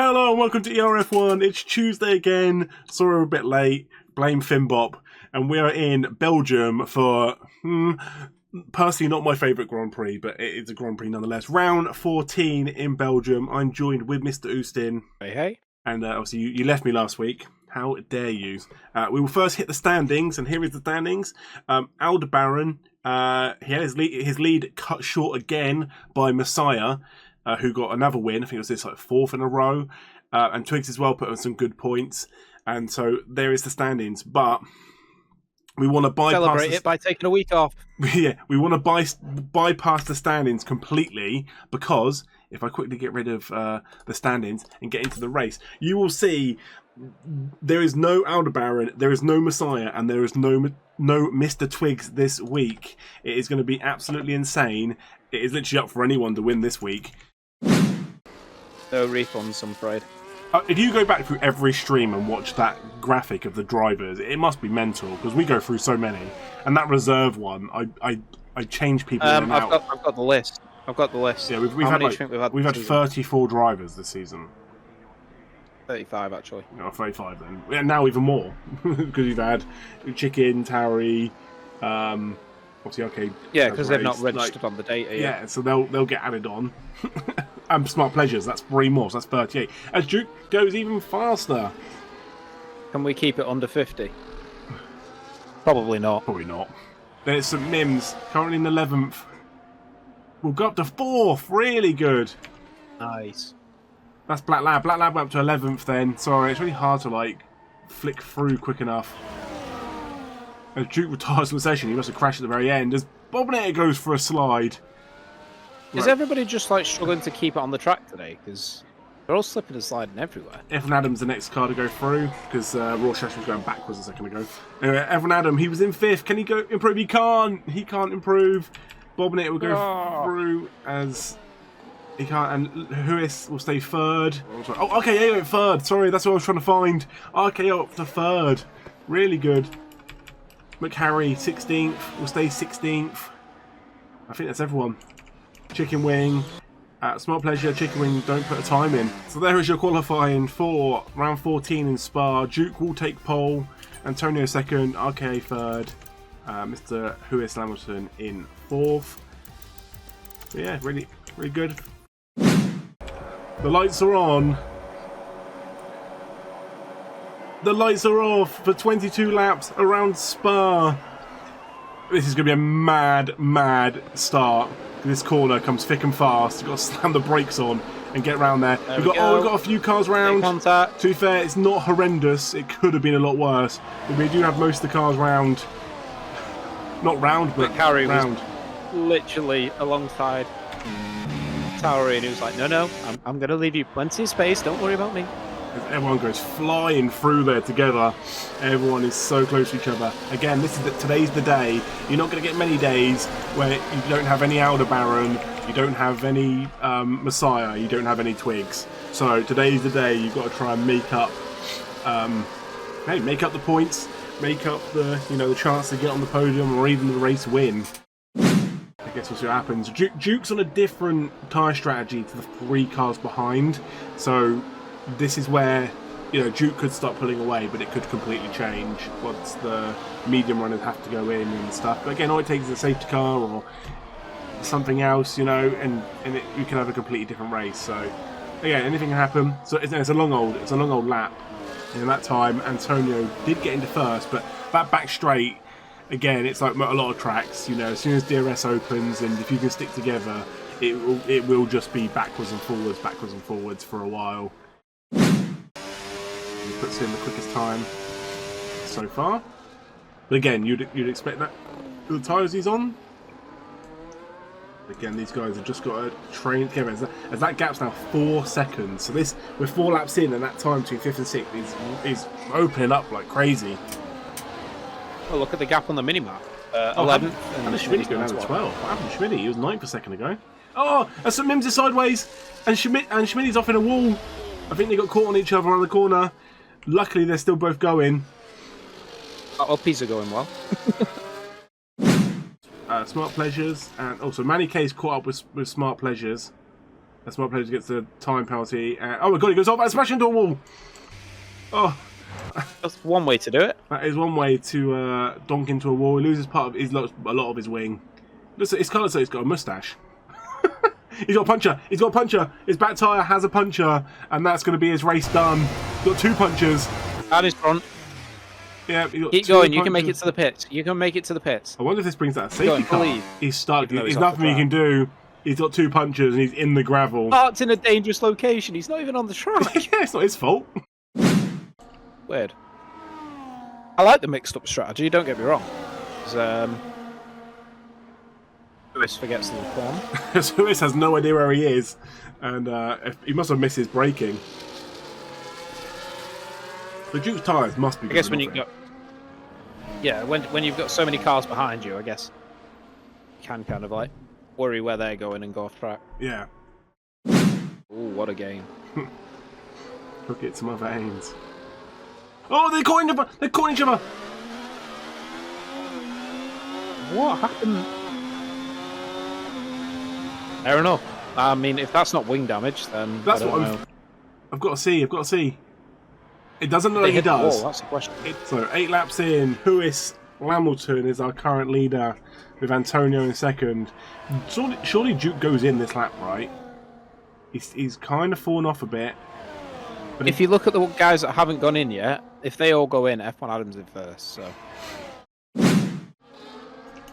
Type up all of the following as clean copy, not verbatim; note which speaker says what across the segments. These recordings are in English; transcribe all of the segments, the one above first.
Speaker 1: Hello and welcome to ERF1. It's Tuesday again. Sorry we're a bit late. Blame Finbop. And we are in Belgium for, personally not my favourite Grand Prix, but it is a Grand Prix nonetheless. Round 14 in Belgium. I'm joined with Mr. Oostin.
Speaker 2: Hey, hey.
Speaker 1: And obviously you left me last week. How dare you? We will first hit the standings, and here is the standings. Aldebaran, he had his lead cut short again by Messiah, who got another win. I think it was this fourth in a row. And Twigs as well put on some good points. And so there is the standings. But we want to bypass...
Speaker 2: Celebrate it by taking a week off.
Speaker 1: Yeah, we want to bypass the standings completely, because if I quickly get rid of the standings and get into the race, you will see there is no Aldebaran, there is no Messiah, and there is no Mr. Twigs this week. It is going to be absolutely insane. It is literally up for anyone to win this week.
Speaker 2: No refunds, I'm afraid.
Speaker 1: If you go back through every stream and watch that graphic of the drivers, it must be mental, because we go through so many. And that reserve one, I change people in and out.
Speaker 2: I've got the list. I've got the list.
Speaker 1: Yeah, we've had 34 drivers this season.
Speaker 2: 35 actually.
Speaker 1: No, 35 then. Yeah, now even more, because you've had Chicken, Towery, obviously okay.
Speaker 2: Yeah, because they've not registered on the data yet.
Speaker 1: Yeah, so they'll get added on. Smart Pleasures, that's 3 more, so that's 38. As Duke goes even faster.
Speaker 2: Can we keep it under 50? Probably not.
Speaker 1: Probably not. There's St Mims, currently in 11th. We'll go up to 4th, really good.
Speaker 2: Nice.
Speaker 1: That's Black Lab. Black Lab went up to 11th then. Sorry, it's really hard to flick through quick enough. As Duke retires from the session, he must have crashed at the very end. As Bobinator goes for a slide.
Speaker 2: Is everybody just struggling to keep it on the track today? Because they're all slipping and sliding everywhere.
Speaker 1: Evan Adams, the next car to go through, because Rorschach was going backwards a second ago. Anyway, Evan Adam, he was in 5th. Can he go improve? He can't. He can't improve. Bobinator will go through as he can't, and Huis will stay 3rd. Oh, okay, yeah, he went 3rd. Sorry, that's what I was trying to find. Okay, up to 3rd. Really good. McHarry, 16th, will stay 16th. I think that's everyone. Chicken Wing, Smart Pleasure, Chicken Wing don't put a time in. So there is your qualifying for round 14 in Spa. Duke will take pole, Antonio 2nd, RKA 3rd, Mr. Huis Lamilton in 4th. But yeah, really, really good. The lights are on. The lights are off for 22 laps around Spa. This is going to be a mad, mad start. This corner comes thick and fast. You've got to slam the brakes on and get around there. We've got a few cars round. To be fair, it's not horrendous. It could have been a lot worse. But we do have most of the cars round. Not round, but round.
Speaker 2: Was literally alongside Towery, and he was like, no, I'm going to leave you plenty of space. Don't worry about me.
Speaker 1: Everyone goes flying through there together. Everyone is so close to each other. Again, today's the day. You're not going to get many days where you don't have any Aldebaran, you don't have any Messiah, you don't have any Twigs. So today's the day. You've got to try and make up, make up the points, make up the chance to get on the podium or even the race win. I guess we'll see what happens. Duke's on a different tyre strategy to the 3 cars behind, so this is where Duke could start pulling away, but it could completely change once the medium runners have to go in and stuff. But again, all it takes is a safety car or something else, and you can have a completely different race. So again, anything can happen. So it's a long old lap. And in that time, Antonio did get into 1st, but that back straight, again, it's like a lot of tracks. As soon as DRS opens, and if you can stick together, it will just be backwards and forwards for a while. He puts in the quickest time so far. But again, you'd expect that the tyres he's on. Again, these guys have just got to train together. As that gap's now 4 seconds. So we're 4 laps in, and that time between 5th and 6th is opening up like crazy.
Speaker 2: Well, look at the gap on the minimap. 11th.
Speaker 1: And Schmidt's going down to 12. What happened to Schmidt? He was 9th a second ago. Oh, and St Mims is sideways, and Schmidt's off in a wall. I think they got caught on each other around the corner. Luckily, they're still both going.
Speaker 2: Uppies are going well.
Speaker 1: Smart Pleasures, and also Manny K's caught up with Smart Pleasures. A smart player gets a time penalty. Oh my god, he goes off and smash into a wall. Oh,
Speaker 2: That's one way to do it.
Speaker 1: that is one way to donk into a wall. He loses part of a lot of his wing. Looks, it's kind of like he's got a mustache. He's got a puncher. He's got a puncher. His back tyre has a puncher, and that's going to be his race done. He's got 2 punchers.
Speaker 2: At his front.
Speaker 1: Yeah,
Speaker 2: keep going. You can make it to the pits. You can make it to the pits.
Speaker 1: I wonder if this brings out a safety car. He's stuck. There's nothing he can do. He's got 2 punchers, and he's in the gravel.
Speaker 2: Parked in a dangerous location. He's not even on the track.
Speaker 1: Yeah, it's not his fault.
Speaker 2: Weird. I like the mixed-up strategy. Don't get me wrong. Lewis forgets the corner.
Speaker 1: Lewis has no idea where he is, and he must have missed his braking. The Duke's tyres must be.
Speaker 2: I guess when you got, yeah, when you've got so many cars behind you, I guess you can kind of like worry where they're going and go off track.
Speaker 1: Yeah.
Speaker 2: Ooh, what a game!
Speaker 1: Look at some other aims. Oh, they're caught each other! They're caught each other!
Speaker 2: What happened? Fair enough. I mean, if that's not wing damage, then
Speaker 1: that's what I've got to see. I've got to see. It doesn't look like he does.
Speaker 2: That's the question.
Speaker 1: So 8 laps in, Lewis Hamilton is our current leader with Antonio in second. Surely Duke goes in this lap, right? He's kind of fallen off a bit.
Speaker 2: But if you look at the guys that haven't gone in yet, if they all go in, F1 Adams in first. So.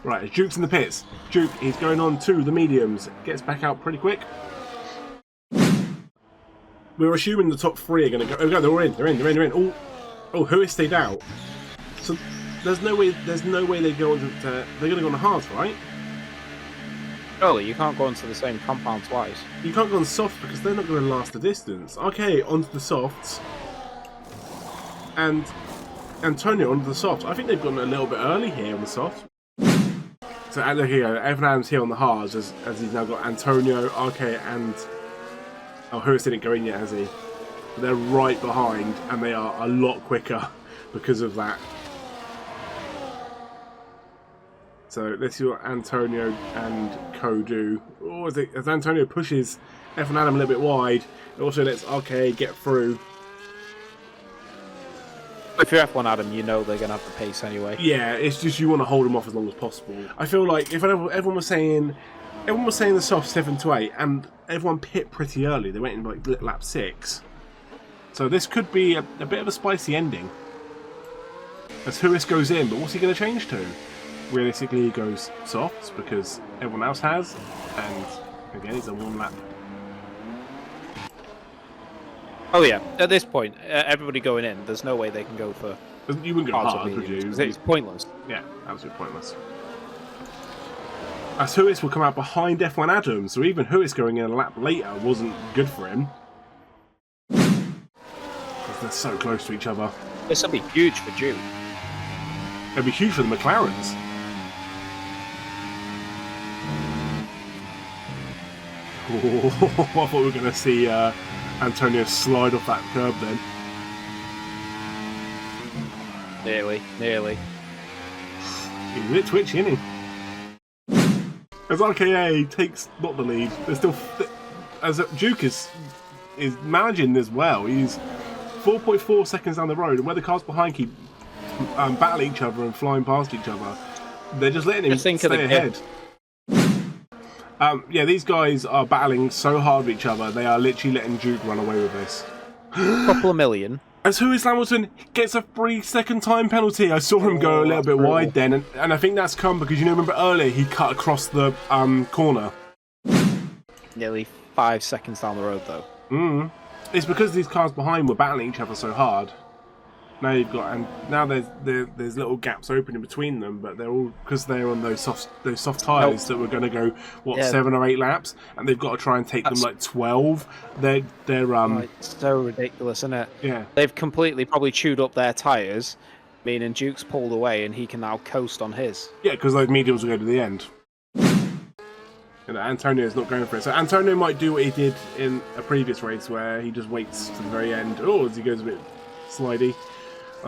Speaker 1: Right, Duke's in the pits. Duke, he's going on to the mediums. Gets back out pretty quick. We're assuming the top 3 are going to go. Oh, no, they're in. Oh, Lewis stayed out. So there's no way they go on to. They're going to go on the hards, right?
Speaker 2: Surely you can't go into the same compound twice.
Speaker 1: You can't go on softs because they're not going to last the distance. Okay, onto the softs. And Antonio onto the softs. I think they've gone a little bit early here on the softs. So look here, Evan Adams here on the hards as he's now got Antonio, RK, and Lewis didn't go in yet, has he? But they're right behind, and they are a lot quicker because of that. So let's see what Antonio and Co do. Oh, as Antonio pushes Evan Adam a little bit wide, it also lets RK get through.
Speaker 2: If you're F1 Adam, you know they're going to have the pace anyway.
Speaker 1: Yeah, it's just you want to hold them off as long as possible. I feel like if everyone was saying the soft 7 to 8, and everyone pit pretty early. They went in like lap 6. So this could be a bit of a spicy ending. As Lewis goes in, but what's he going to change to? Realistically, he goes softs because everyone else has, and again, it's a 1 lap.
Speaker 2: Oh yeah, at this point, everybody going in, there's no way they can go for...
Speaker 1: You wouldn't go hard, would you?
Speaker 2: It's pointless.
Speaker 1: Yeah, absolutely pointless. As Lewis will come out behind F1 Adams, so even Lewis going in a lap later wasn't good for him. Because they're so close to each other.
Speaker 2: This will be huge for Duke.
Speaker 1: It'll be huge for the McLarens. Oh, I thought we were going to see Antonio slide off that curb then.
Speaker 2: Nearly.
Speaker 1: He's a bit twitchy, isn't he? As RKA takes not the lead, there's still as Duke is managing this well. He's 4.4 seconds down the road, and where the cars behind keep battling each other and flying past each other, they're just letting him stay ahead. Yeah, these guys are battling so hard with each other, they are literally letting Duke run away with this.
Speaker 2: Couple of million.
Speaker 1: As Lewis Hamilton gets a 3-second time penalty. I saw him go a little bit wide then, and I think that's come because, remember earlier he cut across the corner.
Speaker 2: Nearly 5 seconds down the road, though.
Speaker 1: It's because these cars behind were battling each other so hard. Now you've got, and now there's little gaps open in between them, but they're all because they're on those soft tyres that were going to go 7 or 8 laps, and they've got to try and take them like 12. They're
Speaker 2: it's so ridiculous, isn't it?
Speaker 1: Yeah,
Speaker 2: they've completely probably chewed up their tyres, meaning Duke's pulled away and he can now coast on his.
Speaker 1: Yeah, because those mediums will go to the end. Antonio's not going for it, so Antonio might do what he did in a previous race where he just waits to the very end. Oh, as he goes a bit slidey.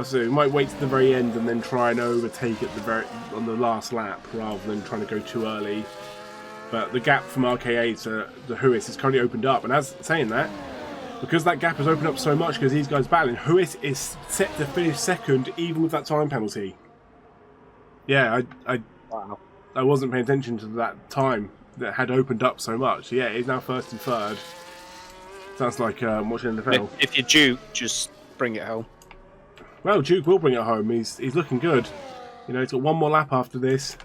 Speaker 1: So he might wait to the very end and then try and overtake at on the last lap rather than trying to go too early. But the gap from RKA to the Huis is currently opened up. And as saying that, because that gap has opened up so much because these guys battling, Huis is set to finish second even with that time penalty. Yeah,
Speaker 2: Wow.
Speaker 1: I wasn't paying attention to that time that had opened up so much. So yeah, he's now first and third. Sounds like watching NFL.
Speaker 2: If you're Duke, just bring it home.
Speaker 1: Well, Duke will bring it home. He's looking good. You know, he's got one more lap after this.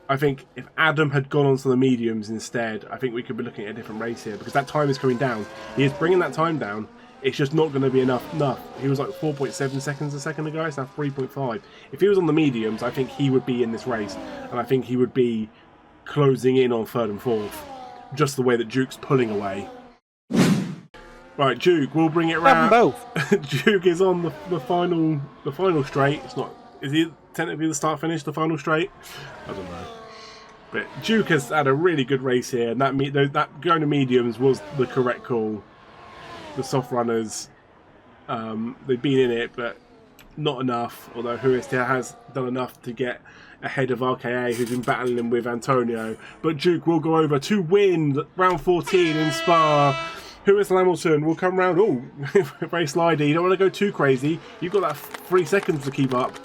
Speaker 1: I think if Adam had gone onto the mediums instead, I think we could be looking at a different race here because that time is coming down. He is bringing that time down. It's just not going to be enough. He was like 4.7 seconds a second ago. It's now 3.5. If he was on the mediums, I think he would be in this race. And I think he would be closing in on third and fourth. Just the way that Duke's pulling away. Right, Duke, we'll bring it round.
Speaker 2: Both.
Speaker 1: Duke is on the final straight. It's not. Is he technically the start finish, the final straight? I don't know. But Duke has had a really good race here, and that going to mediums was the correct call. The soft runners, they've been in it, but not enough. Although Huis has done enough to get ahead of RKA, who's been battling with Antonio. But Duke will go over to win round 14 in Spa. Huis Hamilton will come round. Oh, very slidey. You don't want to go too crazy. You've got that 3 seconds to keep up.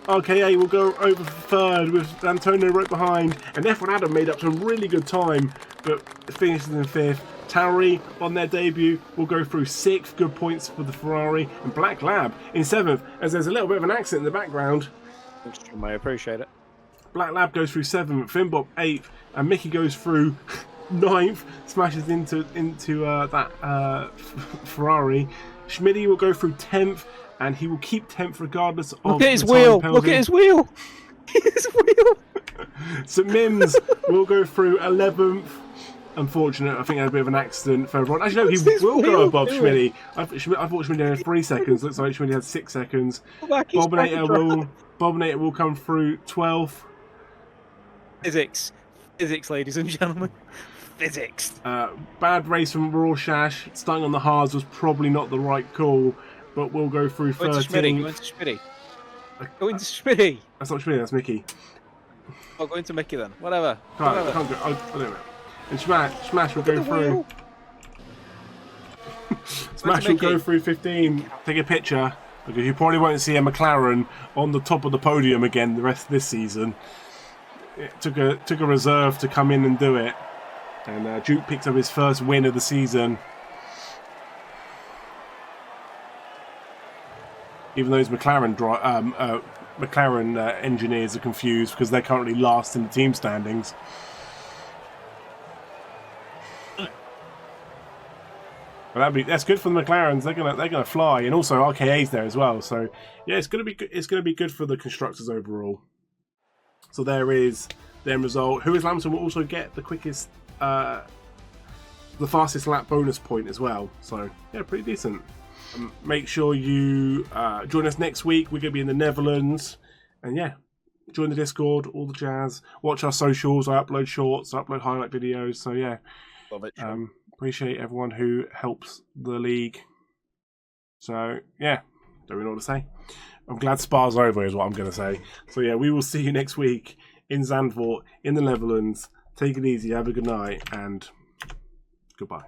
Speaker 1: RKA will go over for third with Antonio right behind. And F1 Adam made up some really good time, but finishes in fifth. Tauri on their debut will go through 6th. Good points for the Ferrari. And Black Lab in 7th, as there's a little bit of an accent in the background.
Speaker 2: I appreciate it.
Speaker 1: Black Lab goes through 7th, Finbop 8th, and Mickey goes through 9th, smashes into that Ferrari. Schmitty will go through 10th, and he will keep 10th regardless of
Speaker 2: Look at his
Speaker 1: the time
Speaker 2: wheel!
Speaker 1: penalty.
Speaker 2: Look at his wheel! His wheel!
Speaker 1: St Mims will go through 11th. Unfortunate, I think I had a bit of an accident for everyone. Actually, no, he will go above Schmitty. I thought Schmitty had 3 seconds. Looks like Schmitty had 6 seconds. Bobinator will come through 12th.
Speaker 2: Physics, ladies and gentlemen. Physics.
Speaker 1: Bad race from Rorschach. Starting on the hards was probably not the right call, but we'll go through 13th.
Speaker 2: Go into Schmitty. Go into Schmitty.
Speaker 1: That's not Schmitty, that's Mickey.
Speaker 2: Oh, go into Mickey then. Whatever.
Speaker 1: I can't go. I don't know. And Smash will go through. Smash will go through 15. Take a picture, because you probably won't see a McLaren on the top of the podium again the rest of this season. It took a reserve to come in and do it, and Duke picked up his first win of the season. Even those McLaren engineers are confused because they're currently last in the team standings. Well, that's good for the McLarens. They're gonna fly, and also RKA's there as well. So yeah, it's gonna be good for the constructors overall. So there is the end result. Huis Lamson will also get the quickest, the fastest lap bonus point as well. So yeah, pretty decent. Make sure you join us next week. We're gonna be in the Netherlands, and yeah, join the Discord, all the jazz. Watch our socials. I upload shorts, I upload highlight videos. So yeah,
Speaker 2: love it.
Speaker 1: Appreciate everyone who helps the league. So yeah, don't really know what to say. I'm glad Spa's over is what I'm going to say. So yeah, we will see you next week in Zandvoort in the Netherlands. Take it easy, have a good night, and goodbye.